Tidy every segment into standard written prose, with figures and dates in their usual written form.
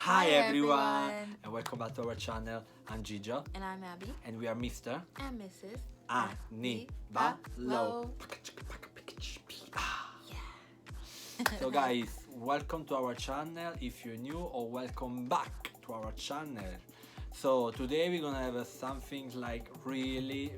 Hi everyone, and welcome back to our channel. I'm Gigio, And I'm Abby. and we are Mr. And Mrs. Anniballo. So guys, welcome to our channel if you're new, or welcome back to our channel. So today we're gonna have something like really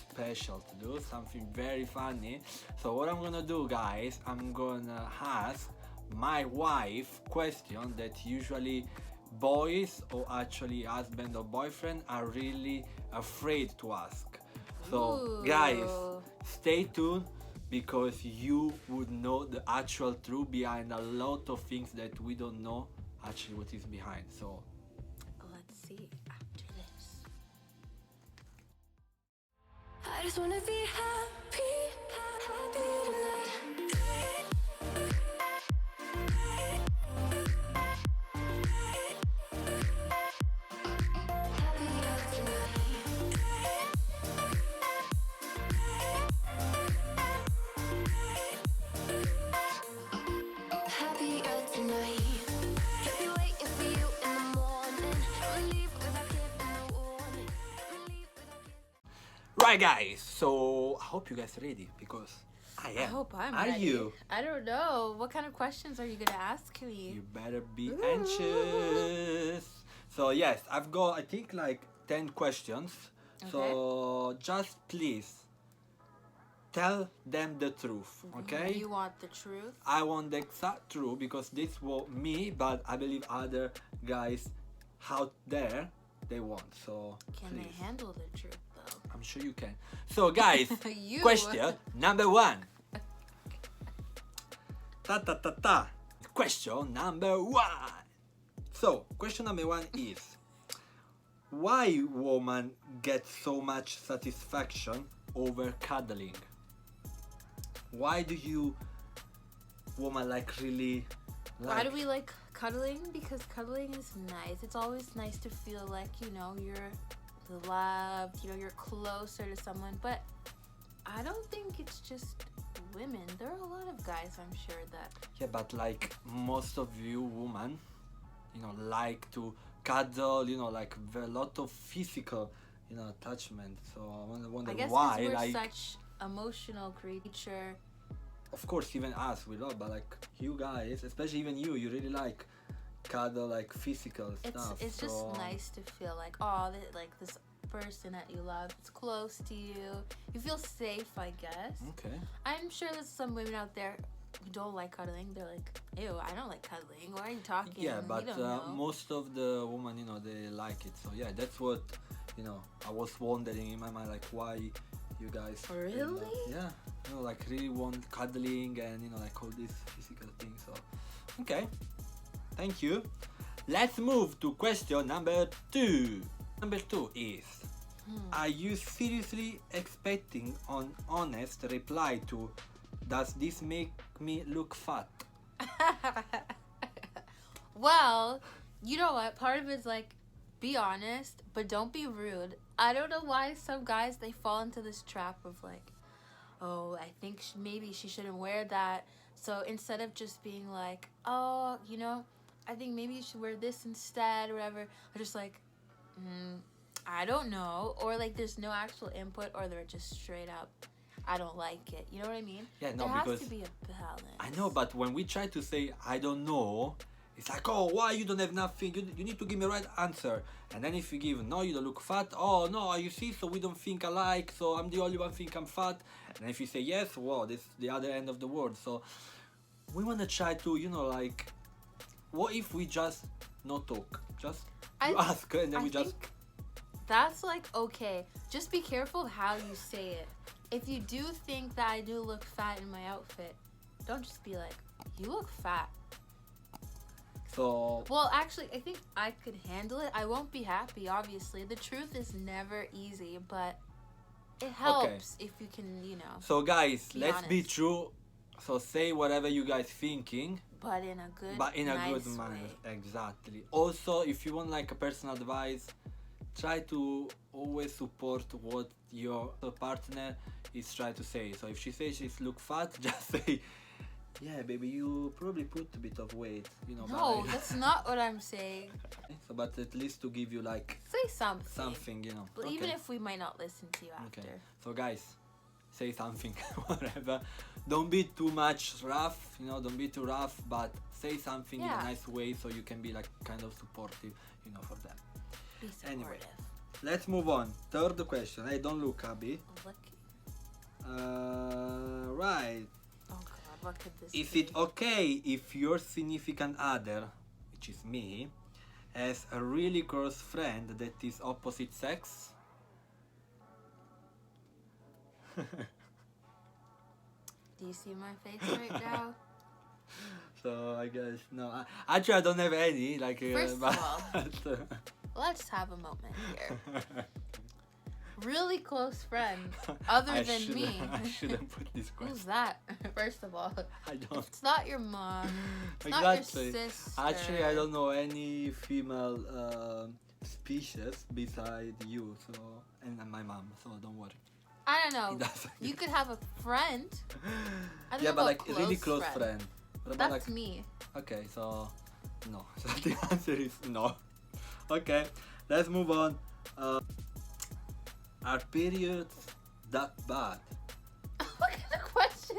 special to do, something very funny. So what I'm gonna do, guys, I'm gonna ask my wife question that usually boys, or actually husband or boyfriend, are really afraid to ask. So guys, stay tuned, because you would know the actual truth behind a lot of things that we don't know actually what is behind. So Let's see after this. I just wanna be happy, happy tonight. Happier tonight. Happier tonight. I'll be waiting for you in the morning. I'll leave without giving a warning. I'll leave without giving. right guys, so I hope you guys are ready, because I am. I hope I'm Are ready. you? I don't know. What kind of questions are you gonna ask me? You better be anxious. So yes, I've got I think like 10 questions. So just please tell them the truth, okay? You want the truth? I want the exact truth, because this was me, but I believe other guys out there, they want. So Can please. they handle the truth though? I'm sure you can. So guys, You. question number one. Ta. Question number one. So question number one is, why women get so much satisfaction over cuddling? Why do you woman like really like? Why do we like cuddling? Because cuddling is nice. It's always nice to feel like, you're loved, you're closer to someone. But I don't think it's just women. There are a lot of guys, I'm sure, that Yeah, but like most of you women, like to cuddle, like a lot of physical, attachment. So I wonder I guess why, because we're like, such emotional creature. of course, even us, we love, but like you guys, especially even you really like cuddle, like physical stuff. It's so, just nice to feel like, like this person that you love is close to you. You feel safe, I guess. Okay. I'm sure there's some women out there who don't like cuddling. They're like, ew, I don't like cuddling. Why are you talking? Yeah, You but don't know. most of the women, they like it. So yeah, that's what, I was wondering in my mind, like why you guys Really? yeah, like really want cuddling and like all these physical things. So okay, thank you. Let's move to question number two. Number two is, are you seriously expecting an honest reply to, does this make me look fat? Well, you know what? Part of it's like, be honest, but don't be rude. I don't know why some guys, they fall into this trap of like, oh, I think maybe she shouldn't wear that. So instead of just being like, oh, I think maybe you should wear this instead or whatever, they're just like, I don't know. Or like there's no actual input, or they're just straight up, I don't like it. You know what I mean? Yeah, no, there has because to be a balance. I know, but when we try to say I don't know, it's like, oh, why you don't have nothing? You need to give me a right answer. And then if you give no, you don't look fat. Oh no, you see, so we don't think alike. So I'm the only one think I'm fat. And then if you say yes, wow, this is the other end of the world. So we wanna try to, like, what if we just not talk? Just you ask and then we just. Think that's like okay. Just be careful how you say it. If you do think that I do look fat in my outfit, don't just be like, you look fat. So Well, actually, I think I could handle it. I won't be happy, obviously. The truth is never easy, but it helps if you can, So guys, be let's be honest. true. So say whatever you guys thinking, but in a good, but in a nice good manner. way. Exactly. Also, if you want like a personal advice, try to always support what your partner is trying to say. So if she says she's look fat, just say Yeah, baby, you probably put a bit of weight, you know. No, by- that's not what I'm saying. So, but at least to give you like Say something. something, you know. But even if we might not listen to you after. Okay. So guys, say something, whatever. Don't be too much rough, you know. Don't be too rough, but say something in Yeah. a nice way so you can be like kind of supportive, you know, for them. Be supportive. Anyway. Let's move on. Third question. Hey, don't look, Abby. Look. Right. Oh God, what could this Is be? it okay if your significant other, which is me, has a really close friend that is opposite sex? Do you see my face right now? So I guess no. Actually, I don't have any. Like, First of but, all, Let's have a moment here. Really close friend, other I than shouldn't- me. I shouldn't put this question. Who's that? First of all, I don't. it's not your mom. It's Exactly. not your sister. Actually, I don't know any female species beside you. So and my mom. So don't worry. I don't know. It doesn't- You could have a friend. I don't Yeah, know but about like really close friend. friend. What about That's like? me. Okay, so no. So the answer is no. Okay, let's move on. Are periods that bad? Look at the question.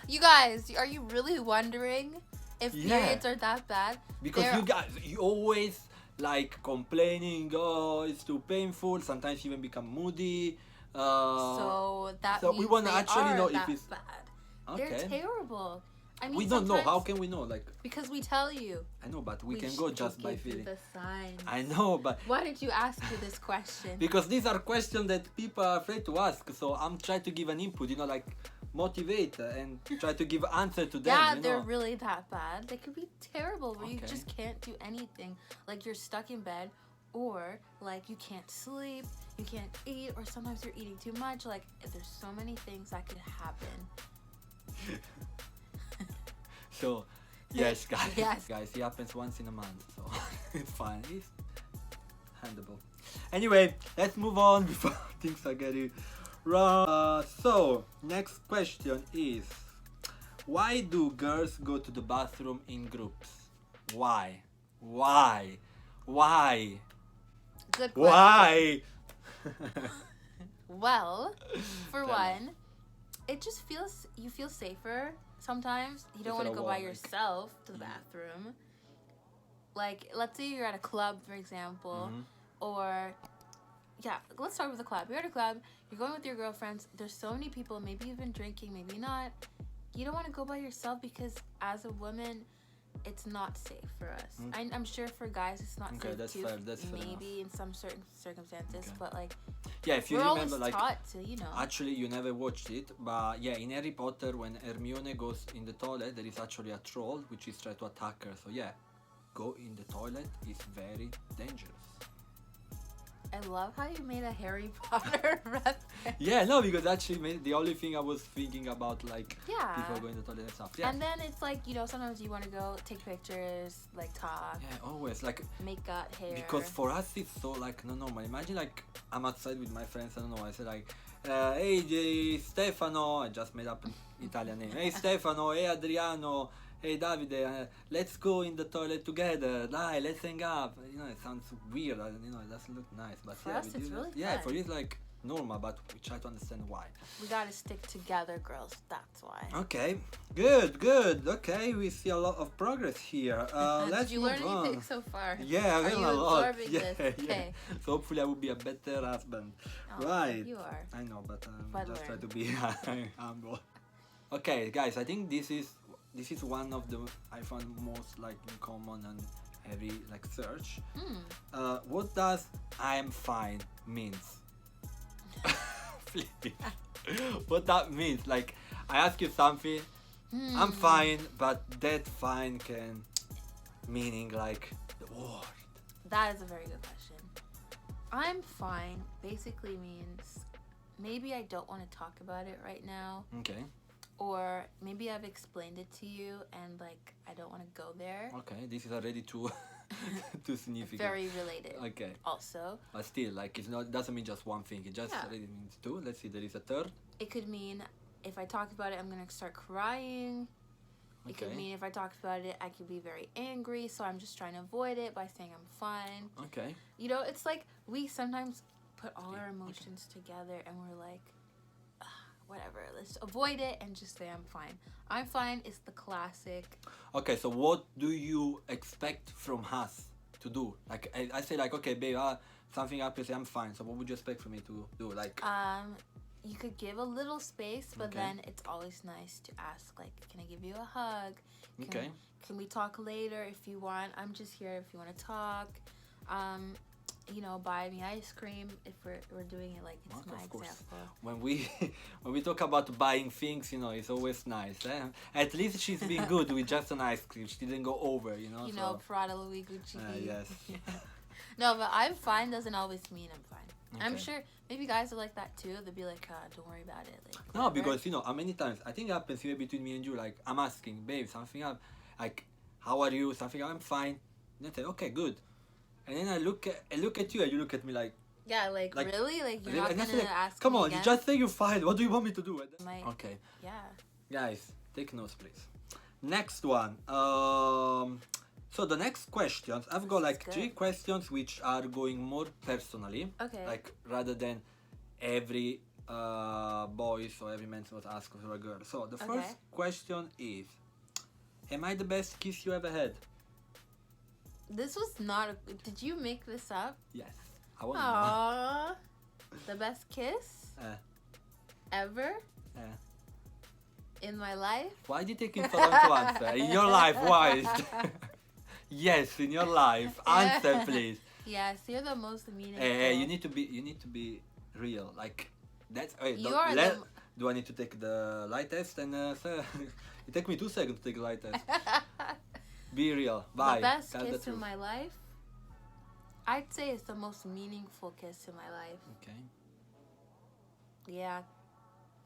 You guys, are you really wondering if Yeah. periods are that bad? Because They're- you guys, you always like complaining. Oh, it's too painful. Sometimes you even become moody. So that so means we wanna they actually are know if that it's- bad. Okay. They're terrible. I mean, We don't know. How sometimes- can we know? Like, Because we tell you. I know, but we can sh- go just we by give you feeling. the signs. I know, but Why did you ask me this question? because these are questions that people are afraid to ask. So I'm trying to give an input, you know, like motivate and try to give answer to them. Yeah, you they're know? really that bad. They could be terrible where you Okay. just can't do anything. Like you're stuck in bed, or like you can't sleep, you can't eat, or sometimes you're eating too much. Like there's so many things that could happen. So, yes, guys. Yes. Guys, it happens once in a month, so it's fine. It's handleable. Anyway, let's move on before things are getting wrong. So, next question is, why do girls go to the bathroom in groups? Why? Why? Why? Good question. Why? Well, for Tell me. one, it just feels you feel safer sometimes. You don't If want to at go all, by like- yourself to the bathroom. Like, let's say you're at a club, for example, Mhm. or yeah, let's start with a club. You're at a club, you're going with your girlfriends. There's so many people, maybe you've been drinking, maybe not. You don't want to go by yourself because as a woman, it's not safe for us. Mm. I'm sure for guys it's not Okay, safe that's too. fair, that's fair maybe in some certain circumstances, Okay. but like Yeah, if you we're remember, always like, taught to, you know. actually, you never watched it, but yeah, in Harry Potter, when Hermione goes in the toilet, there is actually a troll which is trying to attack her. So yeah, go in the toilet is very dangerous. I love how you made a Harry Potter reference. Yeah, no, because actually, the only thing I was thinking about, like, Yeah. before going to the toilet and stuff. Yeah, And then it's like, you know, sometimes you want to go take pictures, like talk, yeah, always like makeup, hair. because for us it's so like no normal. Imagine like I'm outside with my friends. I don't know. I say like, hey Stefano. I just made up an Italian name. Hey Stefano. Hey Adriano. Hey Davide, let's go in the toilet together. Dai, let's hang up. You know, it sounds weird. You know, it doesn't look nice. But For yeah, us, we it's do really that. Yeah, fun. for you it's like normal, but we try to understand why. We gotta stick together, girls. That's why. Okay, good. Okay, we see a lot of progress here. Let's Did you move learn on. anything so far? Yeah, I Are learned you a lot. absorbing Yeah, this? yeah. Okay. So hopefully I will be a better husband. Oh, Right. You are. I know, but But just try learn. to be humble. Okay, guys, I think this is one of the I found most like in common and heavy like search. What does "I'm fine" means? Please. What that means? Like I ask you something, I'm fine, but that fine can meaning like the word. That is a very good question. I'm fine basically means maybe I don't want to talk about it right now, Okay. or maybe I've explained it to you and like I don't want to go there. Okay, this is already too too significant. Very related. Okay, Also, but still, like it's not doesn't mean just one thing. It just Yeah. already means two. Let's see, there is a third. it could mean if I talk about it, I'm gonna start crying. It could Okay. mean if I talked about it, I could be very angry, so I'm just trying to avoid it by saying I'm fine. Okay. You know, it's like we sometimes put all our emotions together and we're like, "Ugh, whatever, let's avoid it and just say I'm fine. I'm fine is the classic. Okay, so what do you expect from us to do? Like, I say like, okay, babe, something happens, I'm fine. So what would you expect from me to do? Like, You could give a little space, but Okay. then it's always nice to ask, like, can I give you a hug? Okay. Can we talk later if you want? I'm just here if you want to talk. You know, buy me ice cream if we're doing it like it's Okay, my of course. example. when we when we talk about buying things, you know, it's always nice. Eh? At least she's been good with just an ice cream. She didn't go over, you know. You so. know, Prada, Louis, Gucci. Yes. No, but I'm fine doesn't always mean I'm fine. I'm Okay. sure maybe guys are like that too. They'll be like, don't worry about it. Like, No, whatever. because you know, how many times I think it happens here between me and you. Like, I'm asking, babe, something up. Like, how are you? Something. I'm fine. And I say, okay, good. And then I look at you, and you look at me like, Yeah, like really? Like you're not and I gonna say, like, ask come me on, again? you just say you're fine. What do you want me to do? And then- Might- Okay, Yeah. guys, take notes, please. Next one. So the next questions, I've got This is like good. 3 questions which are going more personally. Okay. Like rather than every boys or every man was asked for a girl. So the first Okay. question is, am I the best kiss you ever had? This was not a. Did you make this up? Yes. I want Aww. The best kiss to know. ever in my life? Why do you take so long to answer? In your life, why? Yes, in your life. Answer, please. Yes, you're the most meaningful. Hey, you need to be real. Like that's. Wait, You don't- are the- do I need to take the light test? And it take me 2 seconds to take the light test. Be real. Bye. The best Tell the kiss in truth. my life? I'd say it's the most meaningful kiss in my life. Okay, Yeah,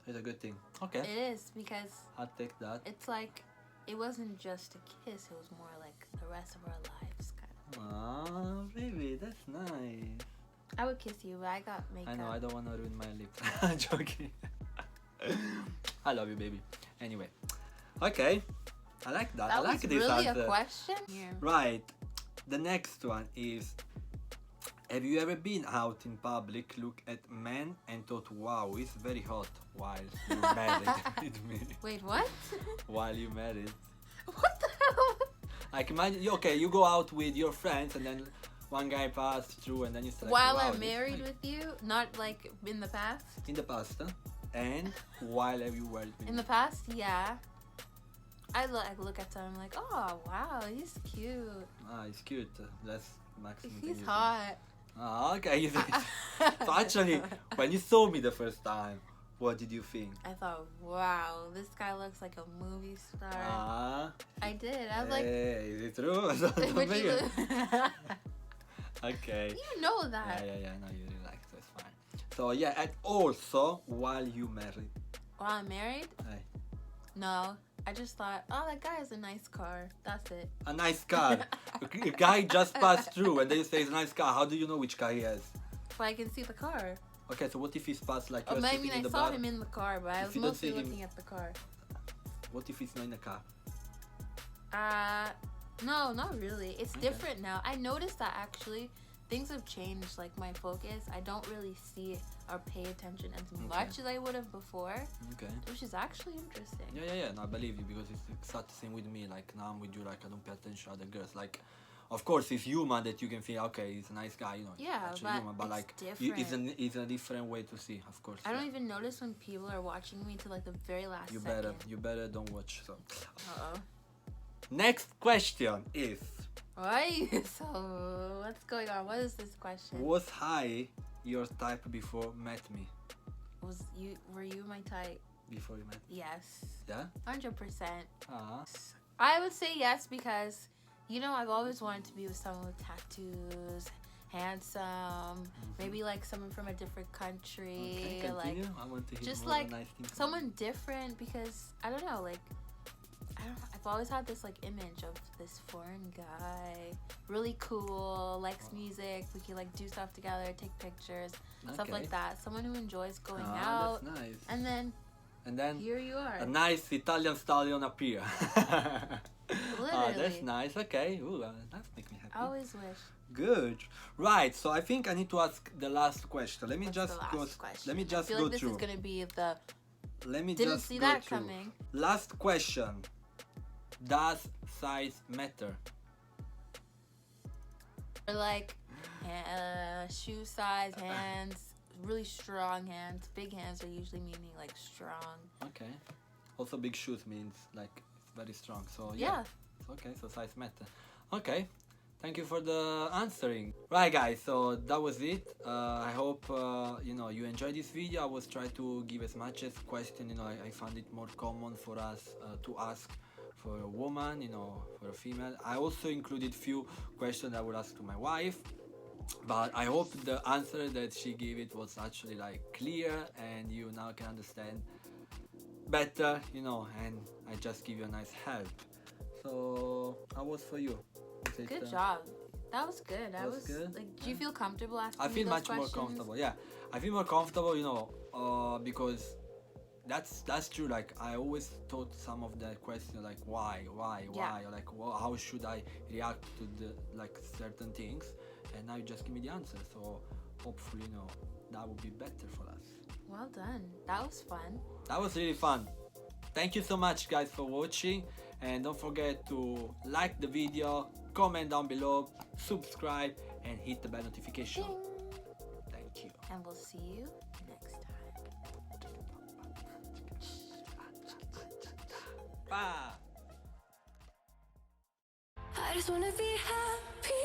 it's a good thing. Okay, it is because I'll take that. it's like it wasn't just a kiss, it was more like the rest of our lives kind of. Ah, baby, that's nice. I would kiss you, but I got makeup. I know, I don't want to ruin my lips. I'm joking. I love you, baby. Anyway, okay, I like that. That I like was this really answer. a question? Here. Right. The next one is, have you ever been out in public, look at men and thought, wow, he's very hot while you married with me? Wait, what? While you married. What the hell? Like imagine, okay, you go out with your friends and then one guy passed through and then you say like, While wow, I'm this married guy- with you? Not like in the past? in the past, huh? And while have you were with In me? the past, yeah. I look at someone like, oh wow, he's cute. Ah, he's cute. That's maximum. thing He's you hot. say. Ah, okay. You think- so actually, when you saw me the first time, what did you think? I thought, wow, this guy looks like a movie star. Ah, I did. I was like, hey, is it true? would you, Okay. you know Yeah, that. yeah. No, you really like it, so it's fine. So yeah, and also while you married, While I'm married? hey, No. I just thought, oh, that guy has a nice car. That's it. a nice car. A guy just passed through, and then you say it's a nice car. How do you know which car he has? But I can see the car. Okay, so what if he's passed like Oh, you're I sitting mean, in I the saw bar? him in the car, but I If was you don't mostly see him- looking at the car. What if he's not in the car? No, not really. It's Okay. different now. I noticed that actually things have changed. Like my focus, I don't really see or pay attention as much as I would have before, Okay. which is actually interesting. Yeah. No, I believe you because it's exact the same with me. Like now I'm with you, like I don't pay attention to other girls. Like, of course, it's human that you can feel okay, he's a nice guy, you know. Yeah, actually but human, but it's like different. it's a different way to see, of course. I don't yeah. even notice when people are watching me to like the very last You second. better don't watch. So Uh-oh. next question is: Why? So, what's going on? What is this question? was I your type before met me? Were you my type? Before you met? Yes. Yeah. 100%. Ah. I would say yes because, you know, I've always wanted to be with someone with tattoos, handsome, maybe like someone from a different country, Okay, like continue. I want to hear just more like nice things. someone different because I don't know, like I've always had this like image of this foreign guy, really cool, likes music, we can like do stuff together, take pictures, stuff Okay. like that. Someone who enjoys going Ah, out, that's nice. and then and then Here you are. a nice Italian stallion appear. Literally. That's nice. Okay. Ooh, that makes me happy. I always wish. Good. Right. So I think I need to ask the last question. Let me What's just the go. last question? Let me I just feel go like this through. is gonna be the. Let me Didn't just see go that through. coming. Last question. Does size matter? Or like, shoe size, hands, really strong hands. Big hands are usually meaning like strong. Okay. Also, big shoes means like it's very strong. So Yeah. Okay. So size matter. Okay. Thank you for the answering. Right, guys. So that was it. I hope you enjoyed this video. I was trying to give as much as question. I found it more common for us to ask for a woman, for a female. I also included few questions I would ask to my wife, but I hope the answer that she gave it was actually like clear and you now can understand better, and I just give you a nice help. So how was for you? Was it, Good job. That was good. I was good? like, do you feel comfortable asking I me feel those much more questions? comfortable. Yeah, I feel more comfortable, because that's true. Like I always thought some of the questions like why, Yeah. or like how should I react to the like certain things, and now you just give me the answer. So hopefully, that would be better for us. Well done. That was fun. That was really fun. Thank you so much, guys, for watching, and don't forget to like the video, comment down below, subscribe, and hit the bell notification. Ding. Thank you. And we'll see you next time. Bye. I just wanna be happy.